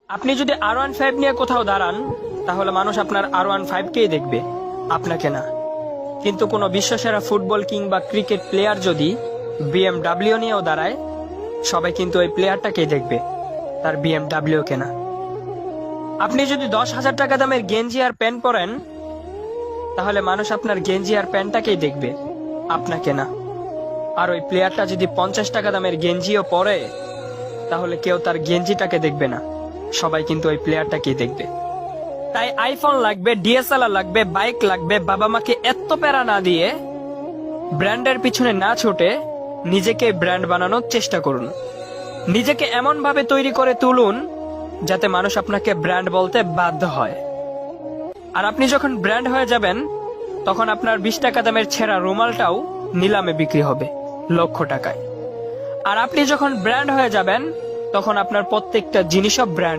আপনি যদি R15 নিয়ে কোথাও দাঁড়ান, তাহলে মানুষ আপনার R15কেই দেখবে, আপনাকে না। কিন্তু কোনো বিশ্বসেরা ফুটবল কিংবা ক্রিকেট প্লেয়ার যদি BMW নিয়েও দাঁড়ায়, সবাই কিন্তু ওই প্লেয়ারটাকেই দেখবে, তার BMW কে না। আপনি যদি 10,000 টাকা দামের গেঞ্জি আর প্যান্ট পরেন, তাহলে মানুষ আপনার গেঞ্জি আর প্যান্টটাকেই দেখবে, আপনাকে না। আর ওই প্লেয়ারটা যদি 50 টাকা দামের গেঞ্জিও পরে, তাহলে কেউ তার গেঞ্জিটাকে দেখবে না, সবাই কিন্তু ওই প্লেয়ারটাকেই দেখবে। তাই আইফোন লাগবে, DSLR লাগবে, বাইক লাগবে, বাবা মাকে এত প্যারা না দিয়ে, ব্র্যান্ডের পিছনে না ছুটে নিজেকে ব্র্যান্ড বানানোর চেষ্টা করুন। নিজেকে এমন ভাবে তৈরি করে তুলুন যাতে মানুষ আপনাকে ব্র্যান্ড বলতে বাধ্য হয়। আর আপনি যখন ব্র্যান্ড হয়ে যাবেন, তখন আপনার 20 টাকা দামের ছেঁড়া রুমালটাও নিলামে বিক্রি হবে লক্ষ টাকায়। আর আপনি যখন ব্র্যান্ড হয়ে যাবেন, তখন আপনার প্রত্যেকটা জিনিসও ব্র্যান্ড